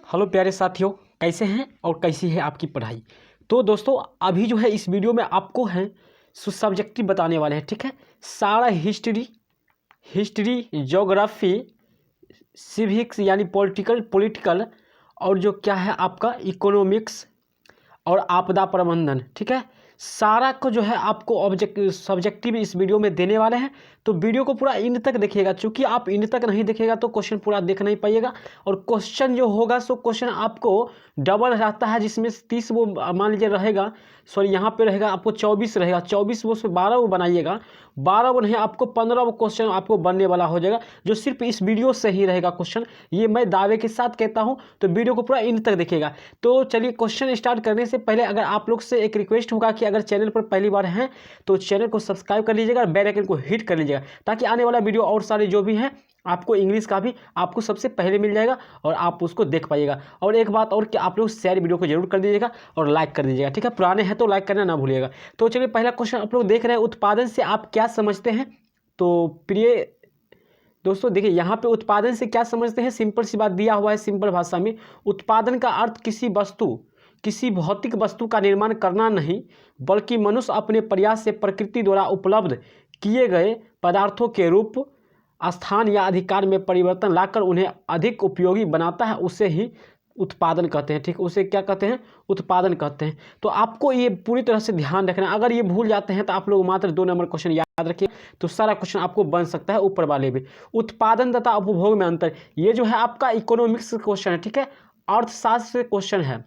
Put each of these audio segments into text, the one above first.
Hello प्यारे साथियों, कैसे हैं और कैसी है आपकी पढ़ाई। तो दोस्तों अभी जो है इस वीडियो में आपको है सब्जेक्टिव बताने वाले हैं। ठीक है, सारा हिस्ट्री ज्योग्राफी सिविक्स यानी पॉलिटिकल और जो क्या है आपका इकोनॉमिक्स और आपदा प्रबंधन। ठीक है, सारा को जो है आपको सब्जेक्टिव इस वीडियो में देने वाले हैं। तो वीडियो को पूरा इन तक देखिएगा, क्योंकि आप इन तक नहीं देखेगा तो क्वेश्चन पूरा देख नहीं पाइएगा। और क्वेश्चन जो होगा सो क्वेश्चन आपको डबल रहता है, जिसमें 30 वो मान लीजिए रहेगा, सॉरी यहाँ पे रहेगा आपको 24 रहेगा, 24 वो उसमें 12 वो बनाइएगा, 12 वो नहीं आपको 15 वो क्वेश्चन आपको बनने वाला हो जाएगा, जो सिर्फ इस वीडियो से ही रहेगा क्वेश्चन। ये मैं दावे के साथ कहता हूँ। तो वीडियो को पूरा इन तक देखिएगा। तो चलिए क्वेश्चन स्टार्ट करने से पहले अगर आप लोग से एक रिक्वेस्ट होगा कि अगर चैनल पर पहली बार हैं तो चैनल को सब्सक्राइब कर लीजिएगा और बेल आइकन को हिट कर लीजिएगा, ताकि आने वाला वीडियो और सारे जो भी हैं आपको इंग्लिश का भी आपको सबसे पहले मिल जाएगा और आप उसको देख पाइएगा। और एक बात और कि आप लोग शेयर वीडियो को जरूर कर दीजिएगा और लाइक कर दीजिएगा। ठीक है, पुराने हैं तो लाइक करना ना भूलिएगा। तो चलिए पहला क्वेश्चन आप लोग देख रहे हैं, उत्पादन से आप क्या समझते हैं। तो प्रिय दोस्तों देखिए, यहाँ पे उत्पादन से क्या समझते हैं, सिंपल सी बात दिया हुआ है सिंपल भाषा में। उत्पादन का अर्थ किसी भौतिक वस्तु का निर्माण करना नहीं, बल्कि मनुष्य अपने प्रयास से प्रकृति द्वारा उपलब्ध किए गए पदार्थों के रूप, स्थान या अधिकार में परिवर्तन लाकर उन्हें अधिक उपयोगी बनाता है, उसे ही उत्पादन कहते हैं। ठीक, उसे क्या कहते हैं, उत्पादन कहते हैं। तो आपको ये पूरी तरह से ध्यान रखना है। अगर ये भूल जाते हैं तो आप लोग मात्र 2 नंबर क्वेश्चन याद रखिए, तो सारा क्वेश्चन आपको बन सकता है ऊपर वाले भी। उत्पादन तथा उपभोग में अंतर, ये जो है आपका इकोनॉमिक्स क्वेश्चन है। ठीक है, अर्थशास्त्र से क्वेश्चन है,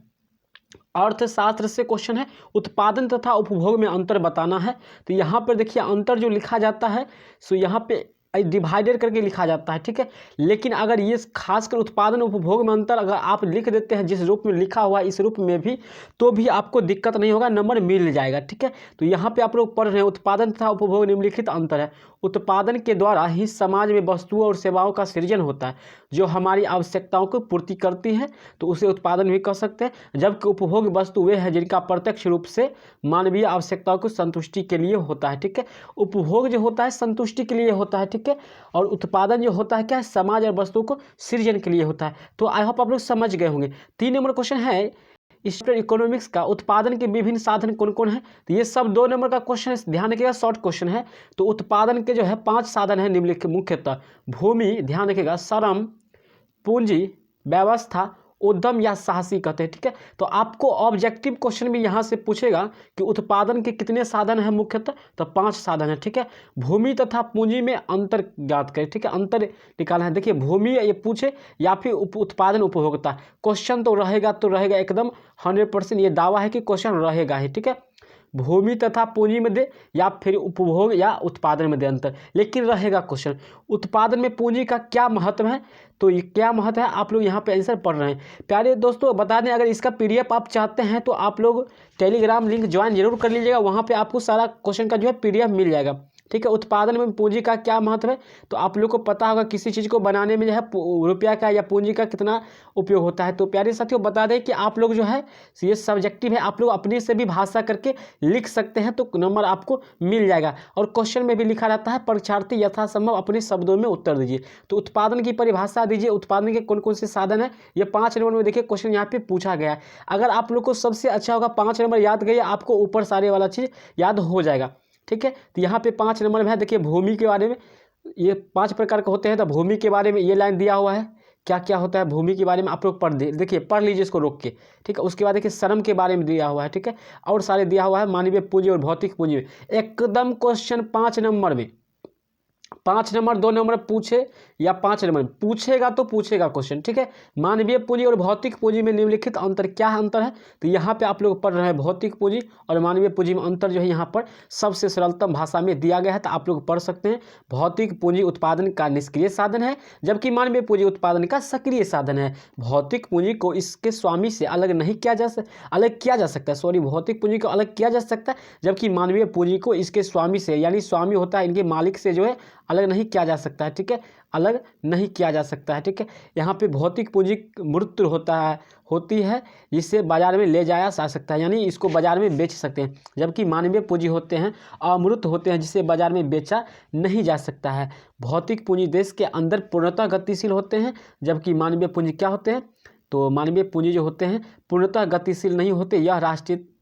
अर्थशास्त्र से क्वेश्चन है, उत्पादन तथा उपभोग में अंतर बताना है। तो यहाँ पर देखिए अंतर जो लिखा जाता है सो यहाँ पे डिवाइडेड करके लिखा जाता है। ठीक है, लेकिन अगर ये खासकर उत्पादन उपभोग में अंतर अगर आप लिख देते हैं जिस रूप में लिखा हुआ है इस रूप में भी, तो भी आपको दिक्कत नहीं होगा, नंबर मिल जाएगा। ठीक है, तो यहाँ पे आप लोग पढ़ रहे हैं उत्पादन तथा उपभोग निम्नलिखित अंतर है। उत्पादन के द्वारा ही समाज में वस्तुओं और सेवाओं का सृजन होता है जो हमारी आवश्यकताओं को पूर्ति करती है, तो उसे उत्पादन भी कर सकते हैं। जबकि उपभोग वस्तु वे है जिनका प्रत्यक्ष रूप से मानवीय आवश्यकताओं को संतुष्टि के लिए होता है। ठीक है, उपभोग जो होता है संतुष्टि के लिए होता है। ठीक है, और उत्पादन जो होता है क्या है, समाज और वस्तुओं को सृजन के लिए होता है। तो आई होप आप लोग समझ गए होंगे। 3 नंबर क्वेश्चन है इकोनॉमिक्स का, उत्पादन के विभिन्न साधन कौन कौन है। तो ये सब 2 नंबर का क्वेश्चन है, ध्यान रखिएगा, शॉर्ट क्वेश्चन है। तो उत्पादन के जो है 5 साधन है निम्नलिखित मुख्यतः, भूमि, ध्यान रखिएगा, श्रम, पूंजी, व्यवस्था, उद्यम या साहसी कहते हैं। ठीक है, तो आपको ऑब्जेक्टिव क्वेश्चन भी यहाँ से पूछेगा कि उत्पादन के कितने साधन हैं मुख्यतः, तो 5 साधन है। ठीक है, भूमि तथा पूंजी में अंतर ज्ञात करें। ठीक है, अंतर निकालना है। देखिए भूमि ये पूछे या फिर उत्पादन उपभोक्ता, क्वेश्चन तो रहेगा एकदम 100%, ये दावा है कि क्वेश्चन रहेगा ही। ठीक है, भूमि तथा पूंजी में दे या फिर उपभोग या उत्पादन में दे अंतर, लेकिन रहेगा क्वेश्चन। उत्पादन में पूंजी का क्या महत्व है, तो ये क्या महत्व है आप लोग यहाँ पे आंसर पढ़ रहे हैं। प्यारे दोस्तों बता दें, अगर इसका पीडीएफ आप चाहते हैं तो आप लोग टेलीग्राम लिंक ज्वाइन जरूर कर लीजिएगा, वहाँ पे आपको सारा क्वेश्चन का जो है पीडीएफ मिल जाएगा। ठीक है, उत्पादन में पूंजी का क्या महत्व है, तो आप लोग को पता होगा किसी चीज़ को बनाने में जो है रुपया का या पूंजी का कितना उपयोग होता है। तो प्यारे साथियों बता दें कि आप लोग जो है ये सब्जेक्टिव है, आप लोग अपने से भी भाषा करके लिख सकते हैं तो नंबर आपको मिल जाएगा। और क्वेश्चन में भी लिखा रहता है परीक्षार्थी यथासंभव अपने शब्दों में उत्तर दीजिए। तो उत्पादन की परिभाषा दीजिए, उत्पादन के कौन कौन से साधन है, ये 5 नंबर में देखिए क्वेश्चन यहाँ पे पूछा गया है। अगर आप लोग को सबसे अच्छा होगा 5 नंबर याद गए, आपको ऊपर सारे वाला चीज़ याद हो जाएगा। ठीक है, तो यहाँ पे 5 नंबर में है, देखिए भूमि के बारे में, ये 5 प्रकार के होते हैं। तो भूमि के बारे में ये लाइन दिया हुआ है, क्या क्या होता है भूमि के बारे में आप लोग देखिए पढ़ लीजिए इसको रोक के। ठीक है, उसके बाद देखिए श्रम के बारे में दिया हुआ है। ठीक है, और सारे दिया हुआ है, मानवीय पूंजी और भौतिक पूंजी में एकदम क्वेश्चन 5 नंबर में, 5 नंबर 2 नंबर पूछे या 5 नंबर पूछेगा तो पूछेगा क्वेश्चन। ठीक है, मानवीय पूंजी और भौतिक पूंजी में निम्नलिखित अंतर क्या है, अंतर है। तो यहाँ पे आप लोग पढ़ रहे हैं भौतिक पूंजी और मानवीय पूंजी में अंतर जो है यहाँ पर सबसे सरलतम भाषा में दिया गया है, तो आप लोग पढ़ सकते हैं। भौतिक पूंजी उत्पादन का निष्क्रिय साधन है, जबकि मानवीय पूंजी उत्पादन का सक्रिय साधन है। भौतिक पूंजी को इसके स्वामी से अलग किया जा सकता है, भौतिक पूंजी को अलग किया जा सकता है, जबकि मानवीय पूंजी को इसके स्वामी से, यानी स्वामी होता है इनके मालिक से, जो है अलग नहीं किया जा सकता है। ठीक है, अलग नहीं किया जा सकता है। ठीक है, यहाँ पे भौतिक पूंजी मूर्त होती है जिसे बाजार में ले जाया जा सकता है, यानी इसको बाजार में बेच सकते हैं, जबकि मानवीय पूंजी होते हैं अमूर्त होते हैं जिसे बाजार में बेचा नहीं जा सकता है। भौतिक पूंजी देश के अंदर पूर्णतः गतिशील होते हैं, जबकि मानवीय पूंजी क्या होते हैं, तो मानवीय पूंजी जो होते हैं पूर्णतः गतिशील नहीं होते, यह राष्ट्रीयता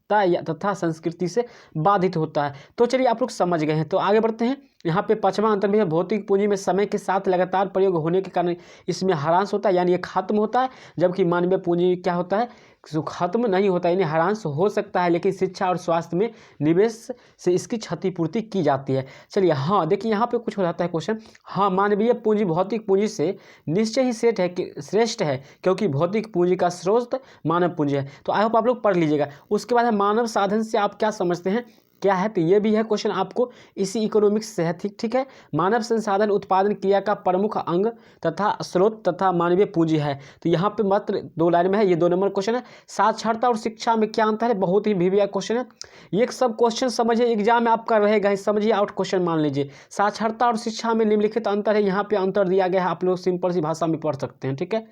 तथा संस्कृति से बाधित होता है। तो चलिए आप लोग समझ गए हैं। तो आगे बढ़ते हैं। यहाँ पे 5वां अंतर भी है, भौतिक पूंजी में समय के साथ लगातार प्रयोग होने के कारण इसमें ह्रास होता है, यानी ये खत्म होता है, जबकि मानवीय पूंजी क्या होता है, जो खत्म नहीं होता, यानी ह्रास हो सकता है, लेकिन शिक्षा और स्वास्थ्य में निवेश से इसकी क्षतिपूर्ति की जाती है। चलिए हाँ देखिए यहाँ पे कुछ हो जाता है क्वेश्चन। हाँ, मानवीय पूंजी भौतिक पूंजी से निश्चय ही श्रेष्ठ है क्योंकि भौतिक पूंजी का स्रोत मानव पूंजी है। तो आई होप आप लोग पढ़ लीजिएगा। उसके बाद है मानव साधन से आप क्या समझते हैं, क्या है, तो ये भी है क्वेश्चन आपको इसी इकोनॉमिक्स से है। ठीक है। मानव संसाधन उत्पादन क्रिया का प्रमुख अंग तथा स्रोत तथा मानवीय पूंजी है। तो यहाँ पे मात्र 2 लाइन में है, ये 2 नंबर क्वेश्चन है। साक्षरता और शिक्षा में क्या अंतर है, बहुत ही भिविया क्वेश्चन है। ये सब क्वेश्चन समझिए, एग्जाम में आपका रहेगा, समझिए आउट क्वेश्चन मान लीजिए। साक्षरता और शिक्षा में निम्नलिखित अंतर है, यहाँ पे अंतर दिया गया है, आप लोग सिंपल सी भाषा में पढ़ सकते हैं। ठीक है।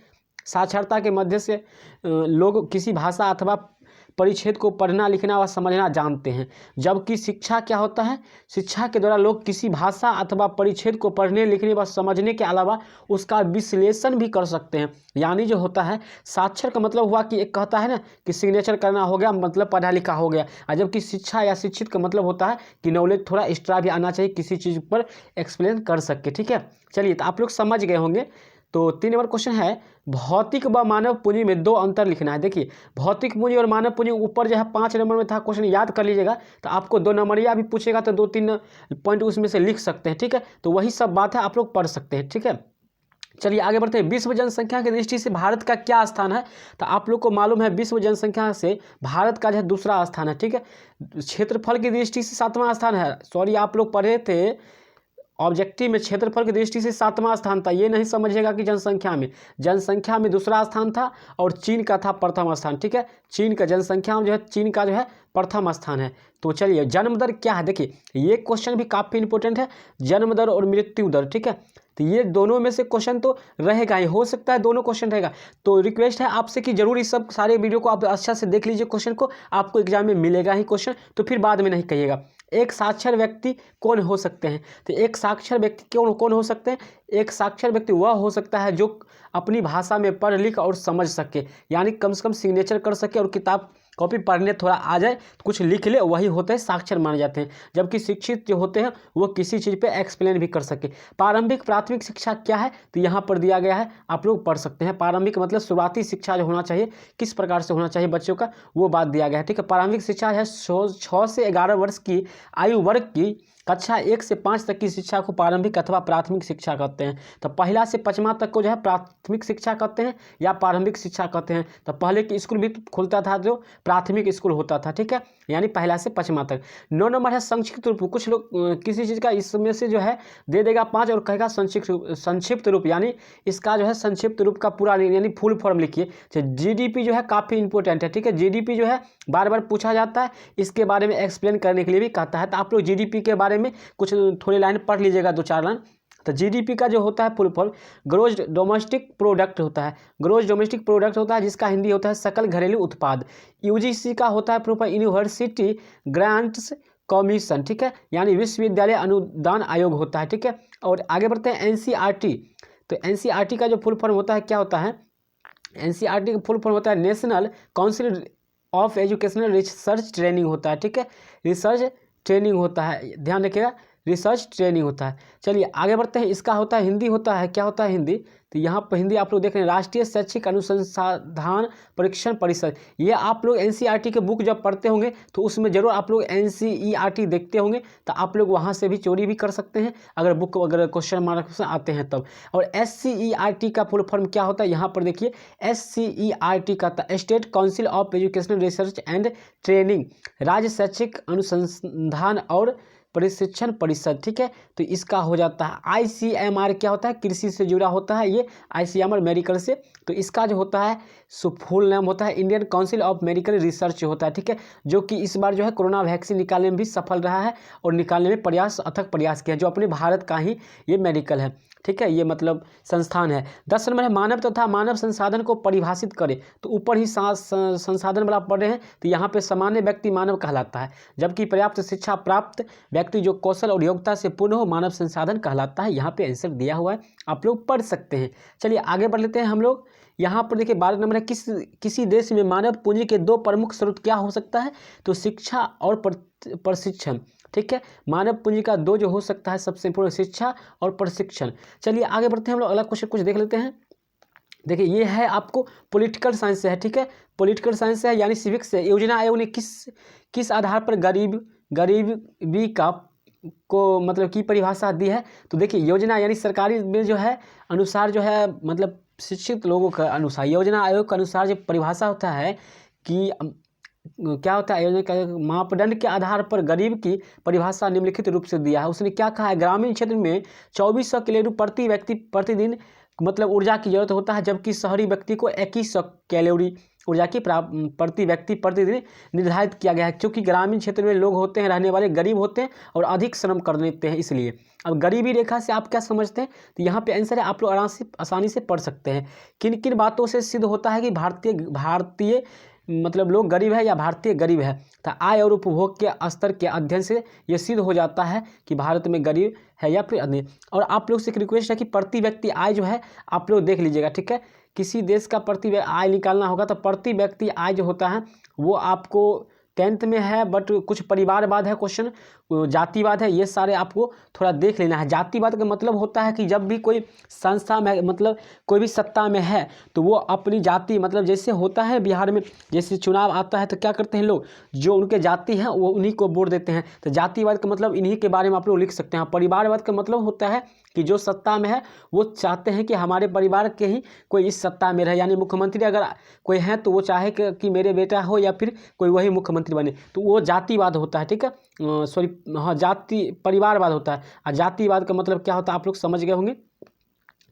साक्षरता के मध्य से लोग किसी भाषा अथवा परिच्छेद को पढ़ना लिखना व समझना जानते हैं, जबकि शिक्षा क्या होता है, शिक्षा के द्वारा लोग किसी भाषा अथवा परिच्छेद को पढ़ने लिखने व समझने के अलावा उसका विश्लेषण भी कर सकते हैं। यानी जो होता है साक्षर का मतलब हुआ कि एक कहता है ना कि सिग्नेचर करना हो गया, मतलब पढ़ा लिखा हो गया, और जबकि शिक्षा या शिक्षित का मतलब होता है कि नॉलेज थोड़ा एक्स्ट्रा भी आना चाहिए, किसी चीज़ पर एक्सप्लेन कर सके। ठीक है। चलिए तो आप लोग समझ गए होंगे। तो 3 नंबर क्वेश्चन है, भौतिक व मानव पूंजी में 2 अंतर लिखना है। देखिए भौतिक पूंजी और मानव पूंजी ऊपर जो है 5 नंबर में था क्वेश्चन, याद कर लीजिएगा। तो आपको 2 नंबरिया भी पूछेगा तो 2-3 पॉइंट उसमें से लिख सकते हैं। ठीक है। तो वही सब बात है, आप लोग पढ़ सकते हैं। ठीक है। चलिए आगे बढ़ते हैं। विश्व जनसंख्या की दृष्टि से भारत का क्या स्थान है, तो आप लोग को मालूम है विश्व जनसंख्या से भारत का जो है दूसरा स्थान है। ठीक है। क्षेत्रफल की दृष्टि से 7वां स्थान है। सॉरी, आप लोग पढ़े थे ऑब्जेक्टिव में क्षेत्रफल की दृष्टि से 7वां स्थान था, ये नहीं समझिएगा कि जनसंख्या में दूसरा स्थान था और चीन का था प्रथम स्थान। ठीक है। चीन का जनसंख्या में जो है चीन का जो है प्रथम स्थान है। तो चलिए जन्म दर क्या है, देखिए ये क्वेश्चन भी काफ़ी इंपॉर्टेंट है, जन्म दर और मृत्यु दर। ठीक है। तो ये दोनों में से क्वेश्चन तो रहेगा ही, हो सकता है दोनों क्वेश्चन रहेगा। तो रिक्वेस्ट है आपसे कि जरूर इस सब सारे वीडियो को आप अच्छा से देख लीजिए, क्वेश्चन को आपको एग्जाम में मिलेगा ही क्वेश्चन, तो फिर बाद में नहीं कहिएगा। एक साक्षर व्यक्ति कौन हो सकते हैं, तो एक साक्षर व्यक्ति कौन हो सकते हैं, एक साक्षर व्यक्ति वह हो सकता है जो अपनी भाषा में पढ़ लिख और समझ सके, यानी कम से कम सिग्नेचर कर सके और किताब कॉपी पढ़ने थोड़ा आ जाए, कुछ लिख ले, वही होते हैं साक्षर माने जाते हैं। जबकि शिक्षित जो होते हैं वो किसी चीज़ पे एक्सप्लेन भी कर सके। प्राथमिक शिक्षा क्या है, तो यहाँ पर दिया गया है, आप लोग पढ़ सकते हैं। प्रारंभिक मतलब शुरुआती शिक्षा जो होना चाहिए, किस प्रकार से होना चाहिए बच्चों का, वो बात दिया गया है। ठीक है। प्रारंभिक शिक्षा है 6 से 11 वर्ष की आयु वर्ग की कक्षा 1 से 5 तक की शिक्षा को प्रारंभिक अथवा प्राथमिक शिक्षा कहते हैं। तो पहला से 5वां तक को जो है प्राथमिक शिक्षा कहते हैं या प्रारंभिक शिक्षा कहते हैं। तो पहले की स्कूल भी खुलता था जो प्राथमिक स्कूल होता था। ठीक है। यानी पहला से 5वां तक। 9 नंबर है संक्षिप्त रूप। कुछ लोग किसी चीज़ का इसमें से जो है दे देगा 5 और कहेगा संक्षिप्त रूप, यानी इसका जो है संक्षिप्त रूप का पूरा यानी फुल फॉर्म लिखिए। तो GDP जो है काफ़ी इंपॉर्टेंट है। ठीक है। GDP जो है बार बार पूछा जाता है, इसके बारे में एक्सप्लेन करने के लिए भी कहता है। तो आप लोग GDP के बारे में कुछ थोड़ी लाइन पढ़ लीजिएगा, 2-4 लाइन। तो GDP का जो होता है full form gross domestic product होता है। ग्रोस डोमेस्टिक प्रोडक्ट होता है जिसका हिंदी होता है सकल घरेलू उत्पाद। UGC का होता है प्रॉपर यूनिवर्सिटी ग्रांट्स कमीशन। ठीक है। यानी विश्वविद्यालय अनुदान आयोग होता है। ठीक है। और आगे बढ़ते हैं NCERT। तो NCERT का जो फुल फॉर्म होता है क्या होता है, NCERT का फुल फॉर्म होता है national council of educational research training होता है। ठीक है। रिसर्च ट्रेनिंग होता है, ध्यान रखिएगा, रिसर्च ट्रेनिंग होता है। चलिए आगे बढ़ते हैं। इसका होता है हिंदी होता है, क्या होता है हिंदी, तो यहाँ पर हिंदी आप लोग देख रहे हैं राष्ट्रीय शैक्षिक अनुसंधान परीक्षण परिषद। ये आप लोग NCERT के बुक जब पढ़ते होंगे तो उसमें जरूर आप लोग NCERT देखते होंगे, तो आप लोग वहाँ से भी चोरी भी कर सकते हैं अगर क्वेश्चन मार्क्स आते हैं तब। और SCERT का फुल फॉर्म क्या होता है, यहाँ पर देखिए SCERT का state council of educational research and training, राज्य शैक्षिक अनुसंधान और प्रशिक्षण परिषद। ठीक है। तो इसका हो जाता है ICMR, क्या होता है, कृषि से जुड़ा होता है, ये ICMR मेडिकल से। तो इसका जो होता है फुल नाम होता है Indian council of medical research होता है। ठीक है। जो कि इस बार जो है कोरोना वैक्सीन निकालने में भी सफल रहा है और निकालने में अथक प्रयास किया, जो अपने भारत का ही ये मेडिकल है। ठीक है। ये मतलब संस्थान है। 10 नंबर है मानव तथा मानव संसाधन को परिभाषित करे। तो ऊपर ही संसाधन वाला पढ़ रहे हैं, तो यहाँ पे सामान्य व्यक्ति मानव कहलाता है, जबकि पर्याप्त शिक्षा प्राप्त व्यक्ति जो कौशल और योग्यता से पूर्ण हो मानव संसाधन कहलाता है। यहाँ पे आंसर दिया हुआ है, आप लोग पढ़ सकते हैं। चलिए आगे बढ़ लेते हैं हम लोग। यहाँ पर देखिए 12 नंबर है, किसी देश में मानव पूंजी के 2 प्रमुख स्रोत क्या हो सकता है? तो शिक्षा और प्रशिक्षण, ठीक है। मानव पूंजी का 2 जो हो सकता है सबसे इंपॉर्टेंट, शिक्षा और प्रशिक्षण। चलिए आगे बढ़ते हैं हम लोग, अगला क्वेश्चन कुछ देख लेते हैं। देखिए ये है आपको पॉलिटिकल साइंस से है, ठीक है, पॉलिटिकल साइंस से है यानी सिविक्स से। योजना आयोग ने किस आधार पर गरीबी का को मतलब की परिभाषा दी है? तो देखिए योजना यानी सरकारी में जो है अनुसार जो है मतलब शिक्षित लोगों का अनुसार, योजना आयोग के अनुसार जो परिभाषा होता है कि क्या होता है, योजना का मापदंड के आधार पर गरीब की परिभाषा निम्नलिखित रूप से दिया है। उसने क्या कहा है? ग्रामीण क्षेत्र में 2400 कैलोरी प्रति व्यक्ति प्रतिदिन मतलब ऊर्जा की जरूरत होता है, जबकि शहरी व्यक्ति को 2100 कैलोरी ऊर्जा की प्रति व्यक्ति प्रतिदिन निर्धारित किया गया है, क्योंकि ग्रामीण क्षेत्र में लोग होते हैं, रहने वाले गरीब होते हैं और अधिक श्रम कर लेते हैं, इसलिए। अब गरीबी रेखा से आप क्या समझते हैं? तो यहाँ पे आंसर है, आप लोग आसानी से पढ़ सकते हैं। किन किन बातों से सिद्ध होता है कि भारतीय मतलब लोग गरीब है या भारतीय गरीब है? तो आय और उपभोग के स्तर के अध्ययन से ये सिद्ध हो जाता है कि भारत में गरीब है या फिर अमीर। और आप लोग से एक रिक्वेस्ट है कि प्रति व्यक्ति आय जो है आप लोग देख लीजिएगा, ठीक है। किसी देश का प्रति आय निकालना होगा तो प्रति व्यक्ति आय जो होता है वो आपको 10th में है, बट कुछ परिवारवाद है क्वेश्चन, जातिवाद है, ये सारे आपको थोड़ा देख लेना है। जातिवाद का मतलब होता है कि जब भी कोई संस्था में मतलब कोई भी सत्ता में है तो वो अपनी जाति मतलब जैसे होता है बिहार में जैसे चुनाव आता है तो क्या करते हैं लोग, जो उनके जाति हैं वो उन्हीं को वोट देते हैं। तो जातिवाद का मतलब इन्हीं के बारे में आप लोग लिख सकते हैं। परिवारवाद का मतलब होता है कि जो सत्ता में है वो चाहते हैं कि हमारे परिवार के ही कोई इस सत्ता में रहे, यानी मुख्यमंत्री अगर कोई है तो वो चाहे कि मेरे बेटा हो या फिर कोई वही मुख्यमंत्री बने, तो वो जातिवाद होता है, ठीक है। सॉरी हाँ, परिवारवाद होता है। और जातिवाद का मतलब क्या होता है आप लोग समझ गए होंगे।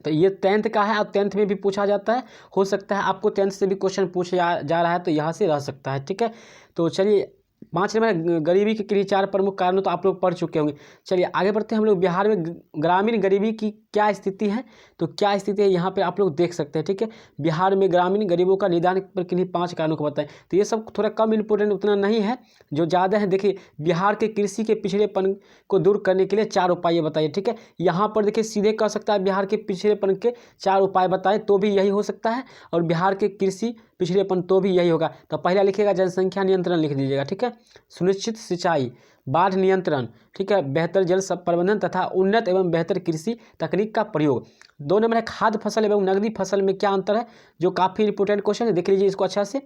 तो ये 10th का है और 10th में भी पूछा जाता है, हो सकता है आपको 10th से भी क्वेश्चन पूछा जा रहा है तो यहाँ से रह सकता है, ठीक है। तो चलिए 5 नंबर गरीबी के किन्हीं 4 प्रमुख कारणों तो आप लोग पढ़ चुके होंगे। चलिए आगे बढ़ते हैं हम लोग। बिहार में ग्रामीण गरीबी की क्या स्थिति है? तो क्या स्थिति है यहाँ पे आप लोग देख सकते हैं, ठीक है। बिहार में ग्रामीण गरीबों का निदान पर किन्हीं 5 कारणों को बताएं। तो ये सब थोड़ा कम इंपोर्टेंट उतना नहीं है, जो ज़्यादा है देखिए बिहार के कृषि के पिछड़ेपन को दूर करने के लिए 4 उपाय बताइए, ठीक है। यहाँ पर देखिए सीधे कह सकता है बिहार के पिछड़ेपन के 4 उपाय बताए तो भी यही हो सकता है, और बिहार के कृषि पिछड़ेपन तो भी यही होगा। तो पहला लिखिएगा जनसंख्या नियंत्रण लिख दीजिएगा, ठीक है। सुनिश्चित सिंचाई, बाढ़ नियंत्रण, ठीक है, बेहतर जल प्रबंधन तथा उन्नत एवं बेहतर कृषि तकनीक का प्रयोग। 2 नंबर है खाद्य फसल एवं नगदी फसल में क्या अंतर है? जो काफ़ी इंपोर्टेंट क्वेश्चन है, देख लीजिए इसको अच्छा से।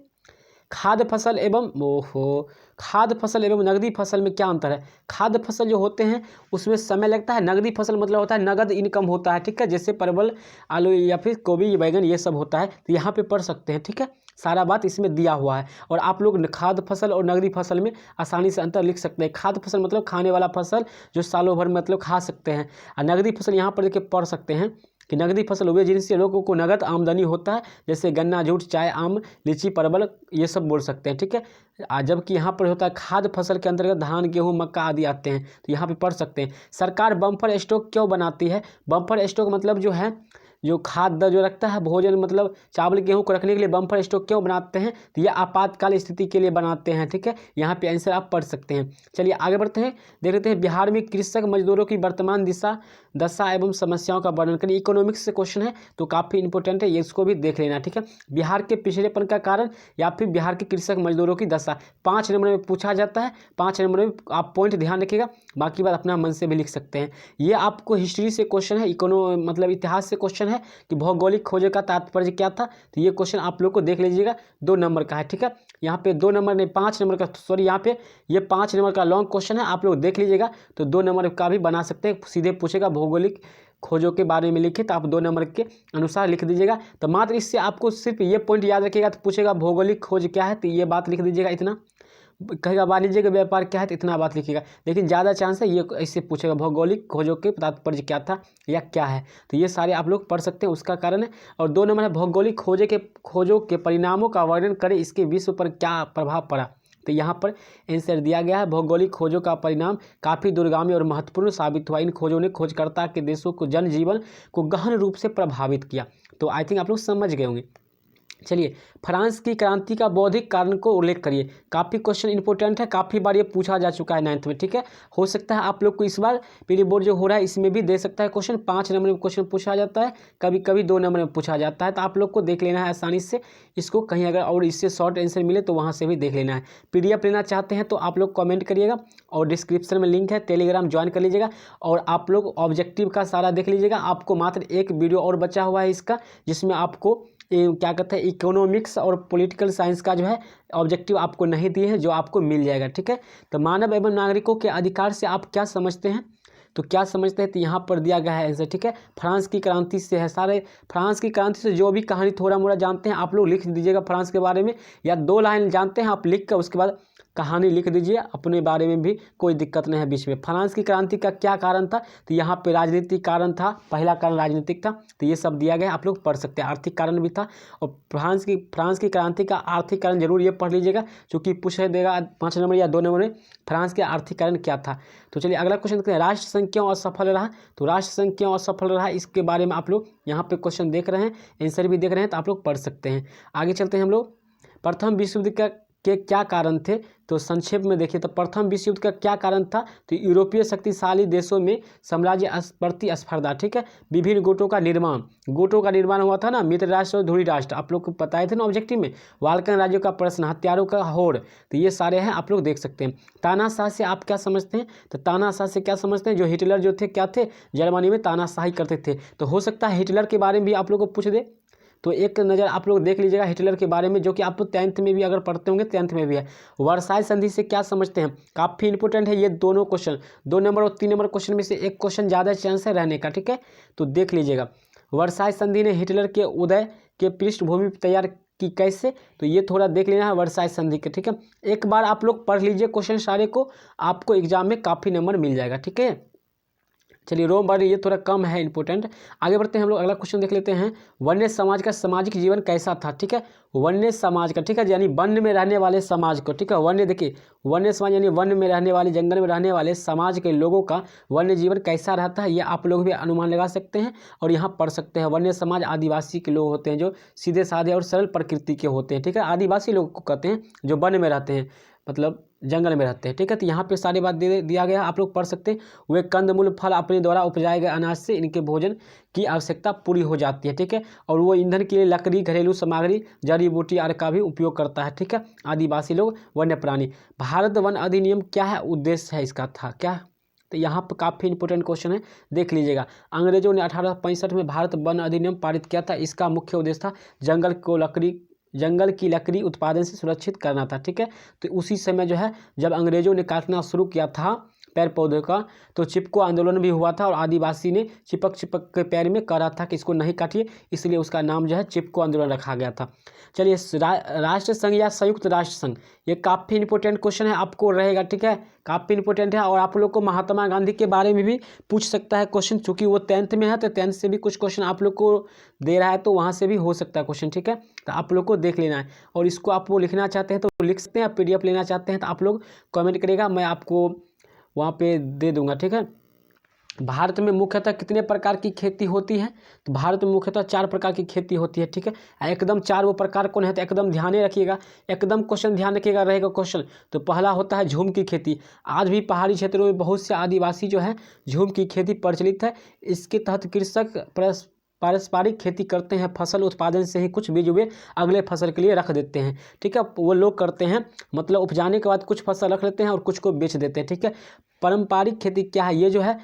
खाद्य फसल एवं नगदी फसल में क्या अंतर है? खाद्य फसल जो होते हैं उसमें समय लगता है, नगदी फसल मतलब होता है नगद इनकम होता है, ठीक है, जैसे परवल आलू या फिर गोभी बैगन ये सब होता है। तो यहाँ पे पढ़ सकते हैं, ठीक है, सारा बात इसमें दिया हुआ है। और आप लोग खाद्य फसल और नगदी फसल में आसानी से अंतर लिख सकते हैं। खाद्य फसल मतलब खाने वाला फसल जो सालों भर मतलब खा सकते हैं, और नगदी फसल यहाँ पर देखिए पढ़ सकते हैं कि नगदी फसल वे जिनसे लोगों को नगद आमदनी होता है, जैसे गन्ना, जूट, चाय, आम, लीची, परवल ये सब बोल सकते हैं, ठीक है। जबकि यहाँ पर होता है खाद्य फसल के अंतर्गत धान, गेहूँ, मक्का आदि आते हैं, तो यहाँ पे पढ़ सकते हैं। सरकार बम्पर स्टॉक क्यों बनाती है? बम्पर स्टॉक मतलब जो है जो खाद्य जो रखता है भोजन मतलब चावल गेहूं को रखने के लिए बम्पर स्टॉक क्यों बनाते हैं? तो ये आपातकाल स्थिति के लिए बनाते हैं, ठीक है। यहाँ पे आंसर आप पढ़ सकते हैं। चलिए आगे बढ़ते हैं, देख लेते हैं बिहार में कृषक मजदूरों की वर्तमान दशा एवं समस्याओं का वर्णन करिए। इकोनॉमिक्स से क्वेश्चन है तो काफ़ी इंपॉर्टेंट है, ये इसको भी देख लेना, ठीक है। बिहार के पिछड़ेपन का कारण या फिर बिहार के कृषक मजदूरों की दशा 5 नंबर में पूछा जाता है। 5 नंबर में आप पॉइंट ध्यान रखिएगा, बाकी बात अपना मन से भी लिख सकते हैं। ये आपको हिस्ट्री से क्वेश्चन है, मतलब इतिहास से क्वेश्चन है कि भौगोलिक खोज का तात्पर्य क्या था। तो ये क्वेश्चन आप लोग को देख लीजिएगा, 2 नंबर का है, ठीक है। यहाँ पे 2 नंबर नहीं 5 नंबर का, सॉरी यहाँ पे ये 5 नंबर का लॉन्ग क्वेश्चन है, आप लोग देख लीजिएगा। तो 2 नंबर का भी बना सकते हैं, सीधे पूछेगा भौगोलिक खोजों के बारे में लिखे तो आप 2 नंबर के अनुसार लिख दीजिएगा। तो मात्र इससे आपको सिर्फ ये पॉइंट याद रखिएगा, तो पूछेगा भौगोलिक खोज क्या है तो ये बात लिख दीजिएगा, इतना कहेगा वाणिज्य का व्यापार क्या है तो इतना बात लिखिएगा। लेकिन ज़्यादा चांस है ये ऐसे पूछेगा भौगोलिक खोजों के तात्पर्य क्या था या क्या है, तो ये सारे आप लोग पढ़ सकते हैं, उसका कारण है। और 2 नंबर है भौगोलिक खोजों के परिणामों का वर्णन करें, इसके विश्व पर क्या प्रभाव पड़ा। तो यहाँ पर आंसर दिया गया है भौगोलिक खोजों का परिणाम काफ़ी दूरगामी और महत्वपूर्ण साबित हुआ। इन खोजों ने खोजकर्ता के देशों को जनजीवन को गहन रूप से प्रभावित किया। तो आई थिंक आप लोग समझ गए होंगे। चलिए, फ्रांस की क्रांति का बौद्धिक कारण को उल्लेख करिए। काफ़ी क्वेश्चन इंपॉर्टेंट है, काफ़ी बार ये पूछा जा चुका है 9th में, ठीक है। हो सकता है आप लोग को इस बार प्री बोर्ड जो हो रहा है इसमें भी दे सकता है क्वेश्चन। 5 नंबर में क्वेश्चन पूछा जाता है, कभी कभी 2 नंबर में पूछा जाता है, तो आप लोग को देख लेना है आसानी से इसको। कहीं अगर और इससे शॉर्ट आंसर मिले तो वहाँ से भी देख लेना है। PDF लेना चाहते हैं तो आप लोग कॉमेंट करिएगा, और डिस्क्रिप्शन में लिंक है, टेलीग्राम ज्वाइन कर लीजिएगा। और आप लोग ऑब्जेक्टिव का सारा देख लीजिएगा। आपको मात्र एक वीडियो और बचा हुआ है इसका, जिसमें आपको क्या कहते हैं इकोनॉमिक्स और पॉलिटिकल साइंस का जो है ऑब्जेक्टिव आपको नहीं दिए हैं, जो आपको मिल जाएगा, ठीक है। तो मानव एवं नागरिकों के अधिकार से आप क्या समझते हैं, तो क्या समझते हैं, तो यहाँ पर दिया गया है आंसर, ठीक है। फ्रांस की क्रांति से है, सारे फ्रांस की क्रांति से जो भी कहानी थोड़ा मोड़ा जानते हैं आप लोग लिख दीजिएगा फ्रांस के बारे में, या 2 लाइन जानते हैं आप लिख कर उसके बाद कहानी लिख दीजिए अपने बारे में भी, कोई दिक्कत नहीं है बीच में। फ्रांस की क्रांति का क्या कारण था, तो यहाँ पे राजनीतिक कारण था, पहला कारण राजनीतिक था, तो ये सब दिया गया, आप लोग पढ़ सकते हैं। आर्थिक कारण भी था, और फ्रांस की क्रांति का आर्थिक कारण जरूर ये पढ़ लीजिएगा, क्योंकि पूछ देगा 5 नंबर या 2 नंबर में फ्रांस के आर्थिक कारण क्या था। तो चलिए अगला क्वेश्चन देखते हैं, राष्ट्र संघ क्यों असफल रहा। तो राष्ट्र संघ क्यों असफल रहा इसके बारे में आप लोग यहाँ पे क्वेश्चन देख रहे हैं, आंसर भी देख रहे हैं, तो आप लोग पढ़ सकते हैं। आगे चलते हैं हम लोग, प्रथम विश्व युद्ध के क्या कारण थे, तो संक्षेप में देखिए। तो प्रथम विश्व युद्ध का क्या कारण था, तो यूरोपीय शक्तिशाली देशों में साम्राज्य प्रतिस्पर्धा, ठीक है। विभिन्न गुटों का निर्माण हुआ था ना, मित्र राष्ट्र और ध्रुवी राष्ट्र, आप लोग को बताए थे ना ऑब्जेक्टिव में। बाल्कन राज्यों का प्रश्न, हथियारों का होड़, तो ये सारे हैं, आप लोग देख सकते हैं। तानाशाह से आप क्या समझते हैं, तो तानाशाह से क्या समझते हैं, जो हिटलर जो थे क्या थे, जर्मनी में तानाशाही करते थे। तो हो सकता है हिटलर के बारे में भी आप लोग को पूछ दे, तो एक नज़र आप लोग देख लीजिएगा हिटलर के बारे में, जो कि आप 10th में भी अगर पढ़ते होंगे 10th में भी है। वर्साई संधि से क्या समझते हैं, काफ़ी इंपॉर्टेंट है ये दोनों क्वेश्चन, 2 नंबर और 3 नंबर क्वेश्चन में से एक क्वेश्चन ज़्यादा चांस है रहने का, ठीक है। तो देख लीजिएगा, वर्साई संधि ने हिटलर के उदय के पृष्ठभूमि तैयार की कैसे, तो ये थोड़ा देख लेना है वर्साई संधि के, ठीक है। एक बार आप लोग पढ़ लीजिए क्वेश्चन सारे को, आपको एग्जाम में काफ़ी नंबर मिल जाएगा, ठीक है। चलिए रोम बार ये थोड़ा कम है इंपॉर्टेंट। आगे बढ़ते हैं हम लोग, अगला क्वेश्चन देख लेते हैं, वन्य समाज का सामाजिक जीवन कैसा था, ठीक है। वन्य समाज का, ठीक है, यानी वन में रहने वाले समाज को, ठीक है। वन्य देखिए, वन्य समाज यानी वन में रहने वाले, जंगल में रहने वाले समाज के लोगों का वन्य जीवन कैसा रहता है, ये आप लोग भी अनुमान लगा सकते हैं और यहाँ पढ़ सकते हैं। वन्य समाज आदिवासी के लोग होते हैं, जो सीधे साधे और सरल प्रकृति के होते हैं, ठीक है। आदिवासी लोग को कहते हैं जो वन में रहते हैं, मतलब जंगल में रहते हैं, ठीक है। तो यहाँ पे सारी बात दिया गया, आप लोग पढ़ सकते हैं। वे कंदमूल फल अपने द्वारा उपजाए गए अनाज से इनके भोजन की आवश्यकता पूरी हो जाती है, ठीक है। और वो ईंधन के लिए लकड़ी, घरेलू सामग्री, जड़ी बूटी आदि का भी उपयोग करता है, ठीक है। आदिवासी लोग, वन्य प्राणी। भारत वन अधिनियम क्या है, उद्देश्य है इसका था क्या, तो यहाँ पर काफ़ी इंपॉर्टेंट क्वेश्चन है, देख लीजिएगा। अंग्रेजों ने 1865 में भारत वन अधिनियम पारित किया था। इसका मुख्य उद्देश्य था जंगल की लकड़ी उत्पादन से सुरक्षित करना था, ठीक है। तो उसी समय जो है जब अंग्रेजों ने काटना शुरू किया था पेड़ पौधे का, तो चिपको आंदोलन भी हुआ था, और आदिवासी ने चिपक के पैर में कहा था कि इसको नहीं काटिए, इसलिए उसका नाम जो है चिपको आंदोलन रखा गया था। चलिए राष्ट्र संघ या संयुक्त राष्ट्र संघ, ये काफ़ी इंपॉर्टेंट क्वेश्चन है, आपको रहेगा, ठीक है, काफ़ी इंपॉर्टेंट है। और आप लोग को महात्मा गांधी के बारे में भी पूछ सकता है क्वेश्चन, चूँकि वो 10th में है, तो 10th से भी कुछ क्वेश्चन आप लोग को दे रहा है, तो वहाँ से भी हो सकता है क्वेश्चन, ठीक है। तो आप लोग को देख लेना है, और इसको आप वो लिखना चाहते हैं तो लिख सकते हैं, PDF लेना चाहते हैं तो आप लोग कमेंट करिएगा, मैं आपको वहाँ पे दे दूंगा, ठीक है। भारत में मुख्यतः कितने प्रकार की खेती होती है, तो भारत में मुख्यतः 4 प्रकार की खेती होती है, ठीक है। एकदम 4 वो प्रकार कौन है, तो एकदम ध्यान रखिएगा, एकदम क्वेश्चन ध्यान रखिएगा रहेगा क्वेश्चन। तो पहला होता है झूम की खेती। आज भी पहाड़ी क्षेत्रों में बहुत से आदिवासी जो है झूम की खेती प्रचलित है। इसके तहत कृषक पारस्परिक खेती करते हैं, फसल उत्पादन से ही कुछ बीज वे अगले फसल के लिए रख देते हैं, ठीक है। वो लोग करते हैं, मतलब उपजाने के बाद कुछ फसल रख लेते हैं और कुछ को बेच देते हैं, ठीक है। पारंपरिक खेती क्या है, ये जो है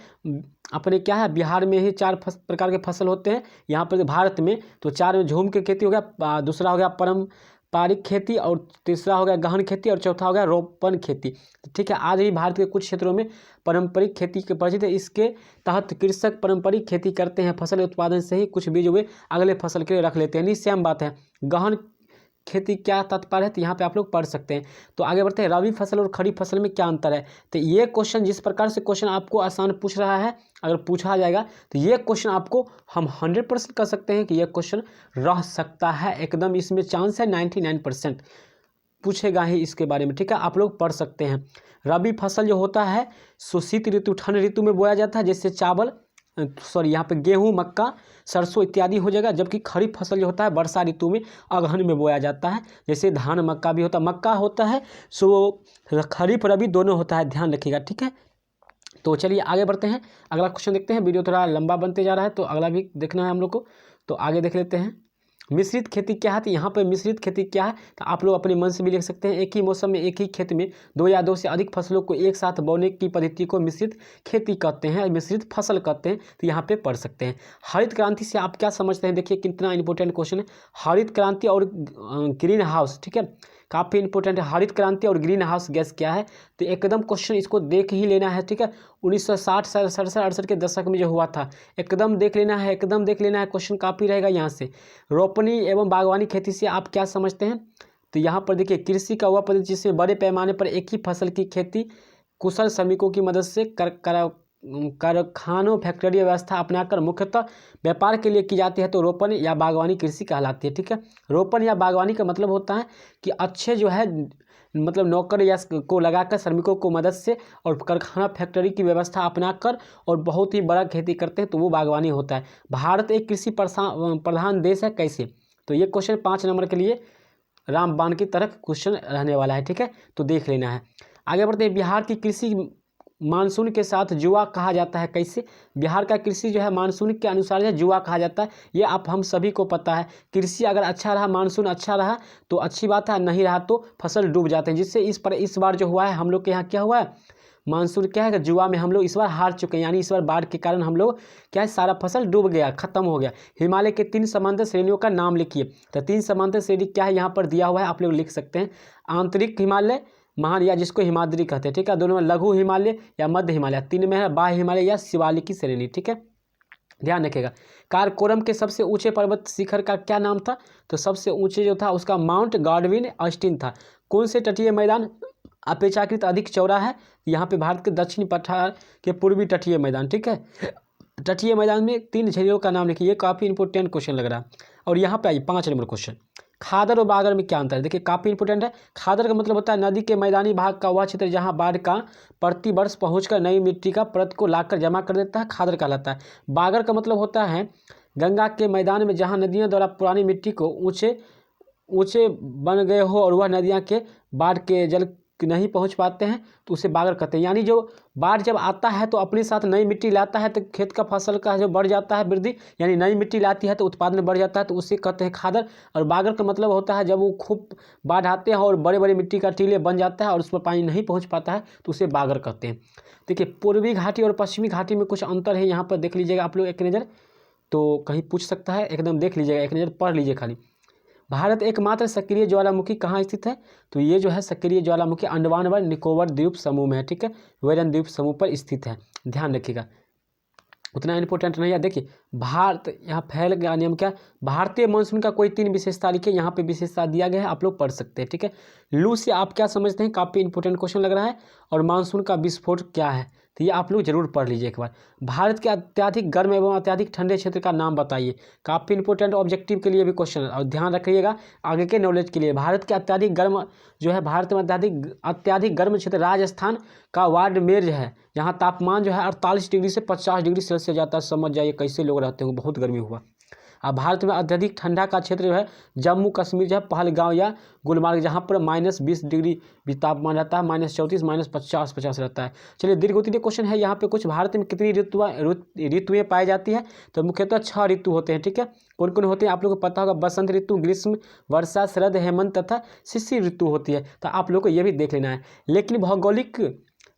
अपने क्या है बिहार में ही 4 प्रकार के फसल होते हैं यहाँ पर भारत में। तो 4 में झूम की खेती हो गया, दूसरा हो गया पारंपरिक खेती, और तीसरा हो गया गहन खेती, और चौथा हो गया रोपण खेती, ठीक है। आज भी भारत के कुछ क्षेत्रों में पारंपरिक खेती के परिचित है। इसके तहत कृषक पारंपरिक खेती करते हैं, फसल उत्पादन से ही कुछ बीज वे अगले फसल के लिए रख लेते हैं, सेम बात है। गहन खेती क्या तात्पर्य है, तो यहाँ पे आप लोग पढ़ सकते हैं। तो आगे बढ़ते हैं, रबी फसल और खरीफ फसल में क्या अंतर है, तो ये क्वेश्चन जिस प्रकार से क्वेश्चन आपको आसान पूछ रहा है, अगर पूछा जाएगा तो ये क्वेश्चन आपको हम 100% कर सकते हैं कि ये क्वेश्चन रह सकता है, एकदम इसमें चांस है 99% पूछेगा ही इसके बारे में, ठीक है। आप लोग पढ़ सकते हैं। रबी फसल जो होता है सो शीत ऋतु, ठंड ऋतु में बोया जाता है, जैसे चावल, सॉरी यहाँ पे गेहूँ, मक्का, सरसों इत्यादि हो जाएगा। जबकि खरीफ फसल जो होता है वर्षा ऋतु में अगहन में बोया जाता है। जैसे धान मक्का भी होता है, मक्का होता है सो खरीफ रबी दोनों होता है, ध्यान रखिएगा, ठीक है। तो चलिए आगे बढ़ते हैं, अगला क्वेश्चन देखते हैं। वीडियो थोड़ा लंबा बनते जा रहा है तो अगला भी देखना है हम लोग को, तो आगे देख लेते हैं। मिश्रित खेती क्या है, तो यहाँ पर मिश्रित खेती क्या है तो आप लोग अपने मन से भी लिख सकते हैं। एक ही मौसम में एक ही खेत में 2 या 2 से अधिक फसलों को एक साथ बोने की पद्धति को मिश्रित खेती कहते हैं, मिश्रित फसल कहते हैं, तो यहाँ पे पढ़ सकते हैं। हरित क्रांति से आप क्या समझते हैं, देखिए कितना इंपॉर्टेंट क्वेश्चन है। हरित क्रांति और ग्रीन हाउस, ठीक है, काफ़ी इंपॉर्टेंट है। हरित क्रांति और ग्रीन हाउस गैस क्या है, तो एकदम क्वेश्चन इसको देख ही लेना है, ठीक है। 1960 67 68 के दशक में जो हुआ था, एकदम देख लेना है, एकदम देख लेना है, क्वेश्चन काफ़ी रहेगा यहाँ से। रोपनी एवं बागवानी खेती से आप क्या समझते हैं, तो यहाँ पर देखिए कृषि का वह पद्धति जिसमें बड़े पैमाने पर एक ही फसल की खेती कुशल श्रमिकों की मदद से कारखानों फैक्ट्री व्यवस्था अपनाकर मुख्यतः व्यापार के लिए की जाती है, तो रोपण या बागवानी कृषि कहलाती है, ठीक है। रोपण या बागवानी का मतलब होता है कि अच्छे जो है मतलब नौकर या को लगाकर श्रमिकों को मदद से और कारखाना फैक्ट्री की व्यवस्था अपनाकर और बहुत ही बड़ा खेती करते हैं, तो वो बागवानी होता है। भारत एक कृषि प्रधान देश है, कैसे, तो ये क्वेश्चन 5 नंबर के लिए रामबाण की तरह क्वेश्चन रहने वाला है, ठीक है, तो देख लेना है। आगे बढ़ते हैं। बिहार की कृषि मानसून के साथ जुआ कहा जाता है, कैसे, बिहार का कृषि जो है मानसून के अनुसार जो है जुआ कहा जाता है। ये आप हम सभी को पता है। कृषि अगर अच्छा रहा, मानसून अच्छा रहा तो अच्छी बात है, नहीं रहा तो फसल डूब जाते हैं। जिससे इस बार जो हुआ है हम लोग के यहाँ क्या हुआ है, मानसून क्या है कि जुआ में हम लोग इस बार हार चुके हैं, यानी इस बार बाढ़ के कारण हम लोग क्या है सारा फसल डूब गया, खत्म हो गया। हिमालय के 3 समांतर श्रेणियों का नाम लिखिए, तो 3 समांतर श्रेणी क्या है यहाँ पर दिया हुआ है, आप लोग लिख सकते हैं। आंतरिक हिमालय, महान या जिसको हिमाद्री कहते हैं, ठीक है, दोनों में लघु हिमालय या मध्य हिमालय, 3 में है बाह्य हिमालय या शिवालिक की श्रेणी, ठीक है, ध्यान रखिएगा। काराकोरम के सबसे ऊंचे पर्वत शिखर का क्या नाम था, तो सबसे ऊंचे जो था उसका माउंट गॉडविन ऑस्टिन था। कौन से तटीय मैदान अपेक्षाकृत अधिक चौड़ा है, यहाँ पे भारत के दक्षिणी पठार के पूर्वी तटीय मैदान, ठीक है। तटीय मैदान में 3 झीलों का नाम लिखिए, ये काफ़ी इंपॉर्टेंट क्वेश्चन लग रहा है। और यहाँ पे आइए 5 नंबर क्वेश्चन, खादर और बागर में क्या अंतर है, देखिए काफ़ी इंपॉर्टेंट है। खादर का मतलब होता है नदी के मैदानी भाग का वह क्षेत्र जहाँ बाढ़ का प्रतिवर्ष पहुंचकर नई मिट्टी का परत को लाकर जमा कर देता है, खादर कहलाता है। बागर का मतलब होता है गंगा के मैदान में जहाँ नदियों द्वारा पुरानी मिट्टी को ऊंचे बन गए हो और वह नदियाँ के बाढ़ के जल नहीं पहुंच पाते हैं, तो उसे बागर कहते हैं। यानी जो बाढ़ जब आता है तो अपने साथ नई मिट्टी लाता है, तो खेत का फसल का जो बढ़ जाता है वृद्धि, यानी नई मिट्टी लाती है तो उत्पादन बढ़ जाता है, तो उसे कहते हैं खादर। और बागर का मतलब होता है जब वो खूब बाढ़ आते हैं और बड़े बड़े मिट्टी का टीले बन जाता है और उस पर पानी नहीं पहुँच पाता है, तो उसे बागर कहते हैं। देखिए पूर्वी घाटी और पश्चिमी घाटी में कुछ अंतर है, यहाँ पर देख लीजिएगा आप लोग एक नज़र, तो कहीं पूछ सकता है, एकदम देख लीजिएगा, एक नज़र पढ़ लीजिए खाली। भारत एकमात्र सक्रिय ज्वालामुखी कहाँ स्थित है, तो ये जो है सक्रिय ज्वालामुखी अंडमान व निकोबार द्वीप समूह में है, ठीक है, वेरन द्वीप समूह पर स्थित है, ध्यान रखिएगा, उतना इंपॉर्टेंट नहीं है। देखिए भारत यहाँ फैल गया नियम क्या, भारतीय मानसून का कोई 3 विशेषता लिखिए, यहाँ पे विशेषता दिया गया है, आप लोग पढ़ सकते हैं, ठीक है। लू से आप क्या समझते हैं, काफ़ी इंपॉर्टेंट क्वेश्चन लग रहा है। और मानसून का विस्फोट क्या है, तो ये आप लोग जरूर पढ़ लीजिए एक बार। भारत के अत्यधिक गर्म एवं अत्यधिक ठंडे क्षेत्र का नाम बताइए, काफ़ी इंपॉर्टेंट ऑब्जेक्टिव के लिए भी क्वेश्चन है, और ध्यान रखिएगा आगे के नॉलेज के लिए। भारत के अत्यधिक गर्म जो है, भारत में अत्यधिक गर्म क्षेत्र राजस्थान का वाडमेर है, जहाँ तापमान जो है 48 डिग्री से 50 डिग्री सेल्सियस जाता है, समझ जाइए कैसे लोग रहते होंगे, बहुत गर्मी हुआ। अब भारत में अत्यधिक ठंडा का क्षेत्र जो है जम्मू कश्मीर जो है, पहलगांव या गुलमार्ग, जहाँ पर -20 डिग्री भी तापमान रहता है, -34 -50 रहता है। चलिए दीर्घोत्तरीय क्वेश्चन है यहाँ पे, कुछ भारत में कितनी ऋतुएं पाई जाती है, तो मुख्यतः 6 ऋतु होते हैं, ठीक है। कौन कौन होते हैं आप लोगों को पता होगा, बसंत ऋतु, ग्रीष्म, वर्षा, शरद, हेमंत तथा शिशिर ऋतु होती है, तो आप लोग को ये भी देख लेना है। लेकिन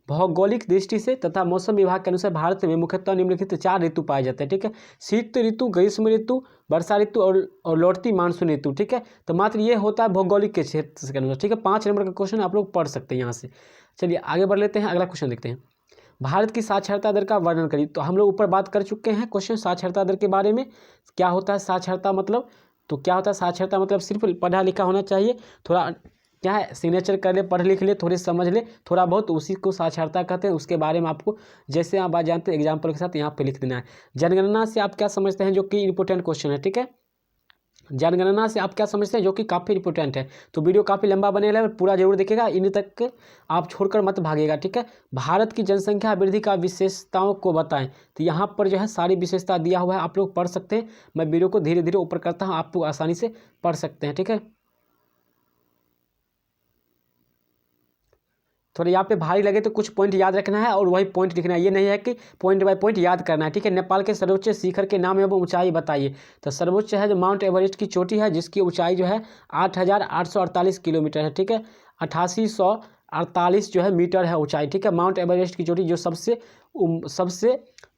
भौगोलिक दृष्टि से तथा मौसम विभाग के अनुसार भारत में मुख्यतः निम्नलिखित 4 ऋतु पाए जाते हैं, ठीक है। शीत ऋतु, ग्रीष्म ऋतु, वर्षा ऋतु और लौटती मानसून ऋतु, ठीक है। तो मात्र ये होता है भौगोलिक के क्षेत्र के अनुसार, ठीक है। 5 नंबर का क्वेश्चन आप लोग पढ़ सकते हैं यहाँ से। चलिए आगे बढ़ लेते हैं, अगला क्वेश्चन देखते हैं। भारत की साक्षरता दर का वर्णन करिए, तो हम लोग ऊपर बात कर चुके हैं क्वेश्चन साक्षरता दर के बारे में। क्या होता है साक्षरता मतलब, तो क्या होता है साक्षरता मतलब सिर्फ पढ़ा लिखा होना चाहिए, थोड़ा क्या है सिग्नेचर कर ले, पढ़ लिख ले, थोड़ी समझ ले थोड़ा बहुत, उसी को साक्षरता कहते हैं। उसके बारे में आपको जैसे आप बात जानते हैं एग्जाम्पल के साथ यहाँ पे लिख देना है। जनगणना से आप क्या समझते हैं, जो कि इंपॉर्टेंट क्वेश्चन है, ठीक है। जनगणना से आप क्या समझते हैं, जो कि काफ़ी इंपॉर्टेंट है। तो वीडियो काफ़ी लंबा बनेगा, पूरा जरूर देखिएगा, इन तक आप छोड़कर मत भागिएगा, ठीक है। भारत की जनसंख्या वृद्धि का विशेषताओं को बताएं। तो यहाँ पर जो है सारी विशेषता दिया हुआ है, आप लोग पढ़ सकते हैं। मैं वीडियो को धीरे धीरे ऊपर करता हूँ, आप लोग आसानी से पढ़ सकते हैं, ठीक है। थोड़ा यहाँ पे भारी लगे तो कुछ पॉइंट याद रखना है और वही पॉइंट लिखना है, ये नहीं है कि पॉइंट बाय पॉइंट याद करना है, ठीक है। नेपाल के सर्वोच्च शिखर के नाम एवं ऊंचाई बताइए। तो सर्वोच्च है जो माउंट एवरेस्ट की चोटी है, जिसकी ऊंचाई जो है 8,848 किलोमीटर है, ठीक है। 8848 जो है मीटर है ऊंचाई, ठीक है। माउंट एवरेस्ट की चोटी जो सबसे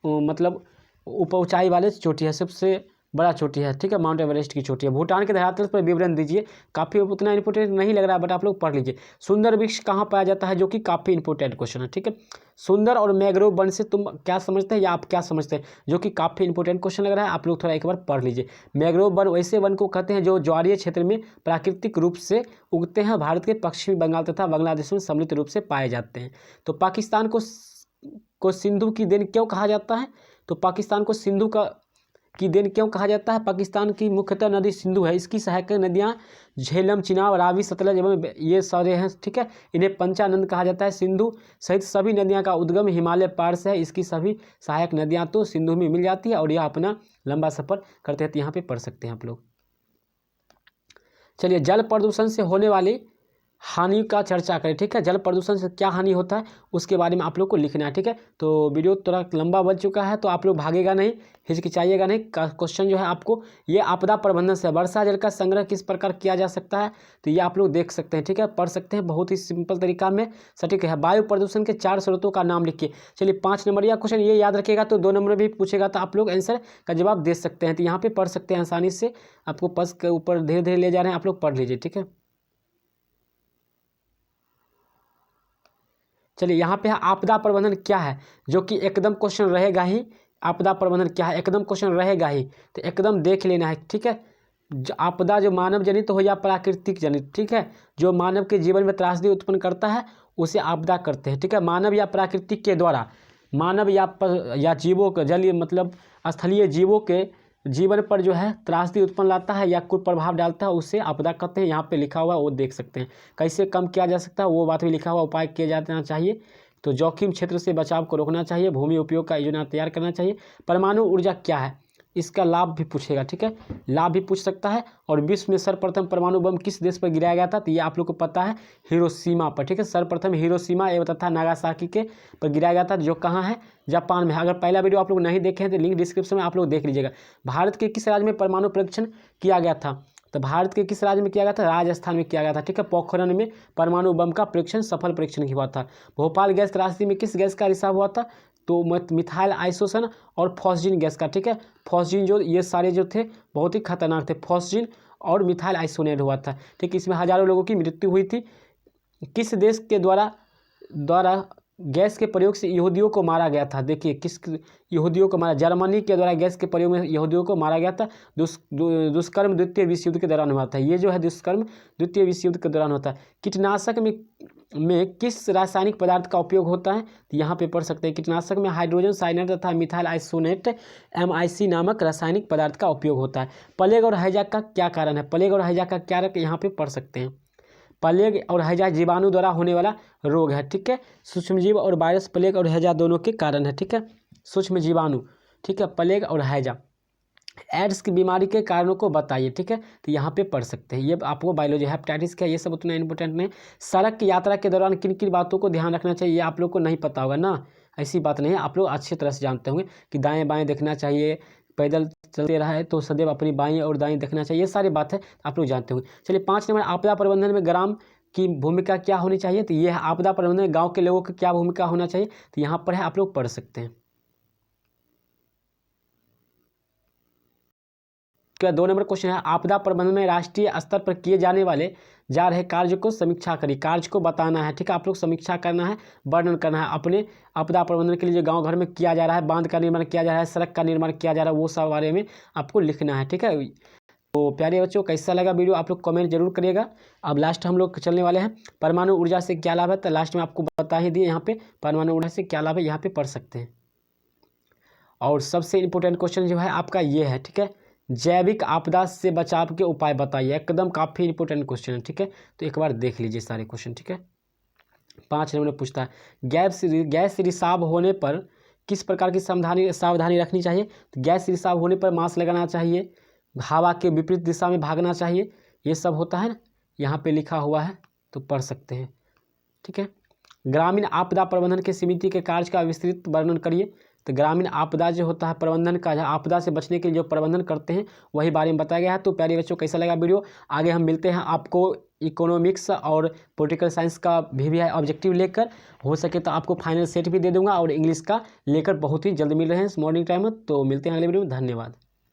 मतलब ऊंचाई वाले चोटी है, सबसे बड़ा चोटी है, ठीक है। माउंट एवरेस्ट की चोटी है। भूटान के धरातल पर विवरण दीजिए। काफ़ी उतना इंपॉर्टेंट नहीं लग रहा है, बट आप लोग पढ़ लीजिए। सुंदर वृक्ष कहाँ पाया जाता है, जो कि काफ़ी इंपॉर्टेंट क्वेश्चन है, ठीक है। सुंदर और मैंग्रोव वन से तुम क्या समझते हैं या आप क्या समझते हैं, जो कि काफ़ी इंपॉर्टेंट क्वेश्चन लग रहा है, आप लोग थोड़ा एक बार पढ़ लीजिए। मैंग्रोव वन वैसे वन को कहते हैं जो ज्वारीय क्षेत्र में प्राकृतिक रूप से उगते हैं, भारत के पश्चिमी बंगाल तथा बांग्लादेश में सम्मिलित रूप से पाए जाते हैं। तो पाकिस्तान को सिंधु की देन क्यों कहा जाता है, तो पाकिस्तान को सिंधु की देन क्यों कहा जाता है। पाकिस्तान की मुख्यतः नदी सिंधु है, इसकी सहायक नदियां झेलम, चिनाब, रावी, सतलज एवं ये सारे हैं, ठीक है। इन्हें पंचानंद कहा जाता है। सिंधु सहित सभी नदियां का उद्गम हिमालय पार से है, इसकी सभी सहायक नदियां तो सिंधु में मिल जाती है और यह अपना लंबा सफर करते हैं। तो यहाँ पे पढ़ सकते हैं आप लोग। चलिए, जल प्रदूषण से होने वाली हानि का चर्चा करें, ठीक है। जल प्रदूषण से क्या हानि होता है उसके बारे में आप लोग को लिखना है, ठीक है। तो वीडियो थोड़ा लंबा बन चुका है, तो आप लोग भागेगा नहीं, हिचकिचाइएगा नहीं। क्वेश्चन जो है आपको ये आपदा प्रबंधन से, वर्षा जल का संग्रह किस प्रकार किया जा सकता है, तो ये आप लोग देख सकते हैं, ठीक है, पढ़ सकते हैं। बहुत ही सिंपल तरीका में सटीक है। वायु प्रदूषण के 4 स्रोतों का नाम लिखिए। चलिए 5 नंबर या क्वेश्चन ये याद रखिएगा, तो 2 नंबर भी पूछेगा तो आप लोग आंसर का जवाब दे सकते हैं। तो यहाँ पे पढ़ सकते हैं आसानी से, आपको पस के ऊपर धीरे धीरे ले जा रहे हैं, आप लोग पढ़ लीजिए, ठीक है। चलिए यहाँ पे आपदा प्रबंधन क्या है, जो कि एकदम क्वेश्चन रहेगा ही। आपदा प्रबंधन क्या है, एकदम क्वेश्चन रहेगा ही, तो एकदम देख लेना है, ठीक है। आपदा जो मानव जनित हो या प्राकृतिक जनित, ठीक है, जो मानव के जीवन में त्रासदी उत्पन्न करता है उसे आपदा करते हैं, ठीक है। मानव या प्राकृतिक के द्वारा, मानव या जीवों के, जलीय मतलब स्थलीय जीवों के जीवन पर जो है त्रासदी उत्पन्न लाता है या कोई प्रभाव डालता है, उसे आपदा कहते हैं। यहाँ पे लिखा हुआ है वो देख सकते हैं। कैसे कम किया जा सकता है वो बात भी लिखा हुआ, उपाय किए जाना चाहिए। तो जोखिम क्षेत्र से बचाव को रोकना चाहिए, भूमि उपयोग का योजना तैयार करना चाहिए। परमाणु ऊर्जा क्या है, इसका लाभ भी पूछेगा, ठीक है, लाभ भी पूछ सकता है। और विश्व में सर्वप्रथम परमाणु बम किस देश पर गिराया गया था, तो ये आप लोग को पता है, हिरोशिमा पर, ठीक है। सर्वप्रथम हिरोशिमा एवं तथा नागासाकी के पर गिराया गया था, जो कहाँ है, जापान में है। अगर पहला वीडियो आप लोग नहीं देखे हैं तो लिंक डिस्क्रिप्शन में आप लोग देख लीजिएगा। भारत के किस राज्य में परमाणु परीक्षण किया गया था, तो भारत के किस राज्य में किया गया था, राजस्थान में किया गया था, ठीक है। पोखरण में परमाणु बम का परीक्षण, सफल परीक्षण हुआ था। भोपाल गैस त्रासदी में किस गैस का रिसाव हुआ था, तो मिथाइल आइसोसन और फॉस्जिन गैस का, ठीक है। फॉस्जिन जो ये सारे जो थे बहुत ही खतरनाक थे, फॉस्जिन और मिथाइल आइसोनेट हुआ था, ठीक। इसमें हजारों लोगों की मृत्यु हुई थी। किस देश के द्वारा गैस के प्रयोग से यहूदियों को मारा गया था, देखिए किस यहूदियों को मारा, जर्मनी के द्वारा गैस के प्रयोग में यहूदियों को मारा गया था। दुष्कर्म द्वितीय विश्व युद्ध के दौरान हुआ था, ये जो है दुष्कर्म द्वितीय विश्व युद्ध के दौरान होता है। कीटनाशक में किस रासायनिक पदार्थ का उपयोग होता है, तो यहाँ पे पढ़ सकते हैं। कीटनाशक में हाइड्रोजन साइनाइड तथा मिथाइल आइसोनेट MIC नामक रासायनिक पदार्थ का उपयोग होता है। प्लेग और हैजा का क्या कारण है, प्लेग और हैजा का क्या यहाँ पे पढ़ सकते हैं। प्लेग और हैजा जीवाणु द्वारा होने वाला रोग है, ठीक है। सूक्ष्मजीव और वायरस प्लेग और हैजा दोनों के कारण है, ठीक है। सूक्ष्म जीवाणु, ठीक है, प्लेग और हैजा। एड्स की बीमारी के कारणों को बताइए, ठीक है, तो यहाँ पे पढ़ सकते हैं। ये आपको बायोलॉजी, हेपेटाइटिस क्या, ये सब उतना इंपॉर्टेंट नहीं। सड़क की यात्रा के दौरान किन किन बातों को ध्यान रखना चाहिए, ये आप लोग को नहीं पता होगा ना, ऐसी बात नहीं है, आप लोग अच्छी तरह से जानते होंगे कि दाएँ बाएँ देखना चाहिए, पैदल चलते रहा है तो सदैव अपनी बाएं और दाएं देखना चाहिए, ये सारी बात है आप लोग जानते होंगे। चलिए 5 नंबर, आपदा प्रबंधन में ग्राम की भूमिका क्या होनी चाहिए, तो ये है आपदा प्रबंधन में गांव के लोगों की क्या भूमिका होना चाहिए, तो यहाँ पर है, आप लोग पढ़ सकते हैं। क्या 2 नंबर क्वेश्चन है, आपदा प्रबंधन में राष्ट्रीय स्तर पर किए जा रहे कार्य को समीक्षा करिए। कार्य को बताना है, ठीक है, आप लोग समीक्षा करना है, वर्णन करना है अपने आपदा प्रबंधन के लिए जो गांव घर में किया जा रहा है, बांध का निर्माण किया जा रहा है, सड़क का निर्माण किया जा रहा है, वो सब बारे में आपको लिखना है, ठीक है। तो प्यारे बच्चों, कैसा लगा वीडियो आप लोग कमेंट जरूर करिएगा। अब लास्ट हम लोग चलने वाले हैं, परमाणु ऊर्जा से क्या लाभ है, तो लास्ट में आपको बता ही दिए, यहाँ पे परमाणु ऊर्जा से क्या लाभ है, यहाँ पे पढ़ सकते हैं। और सबसे इम्पोर्टेंट क्वेश्चन जो है आपका ये है, ठीक है, जैविक आपदा से बचाव के उपाय बताइए। एकदम काफ़ी इंपॉर्टेंट क्वेश्चन है, ठीक है। तो एक बार देख लीजिए सारे क्वेश्चन, ठीक है। 5 नंबर पूछता है गैस रिसाव होने पर किस प्रकार की सावधानी रखनी चाहिए। तो गैस रिसाव होने पर मास्क लगाना चाहिए, हवा के विपरीत दिशा में भागना चाहिए, ये सब होता है ना, यहाँ पे लिखा हुआ है, तो पढ़ सकते हैं, ठीक है। ग्रामीण आपदा प्रबंधन के समिति के कार्य का विस्तृत वर्णन करिए। तो ग्रामीण आपदा जो होता है प्रबंधन का, आपदा से बचने के लिए जो प्रबंधन करते हैं वही बारे में बताया गया है। तो प्यारे बच्चों कैसा लगा वीडियो, आगे हम मिलते हैं आपको इकोनॉमिक्स और पॉलिटिकल साइंस का भी है ऑब्जेक्टिव लेकर, हो सके तो आपको फाइनल सेट भी दे दूंगा और इंग्लिश का लेकर बहुत ही जल्द मिल रहे हैं मॉर्निंग टाइम में। तो मिलते हैं अगले वीडियो में, धन्यवाद।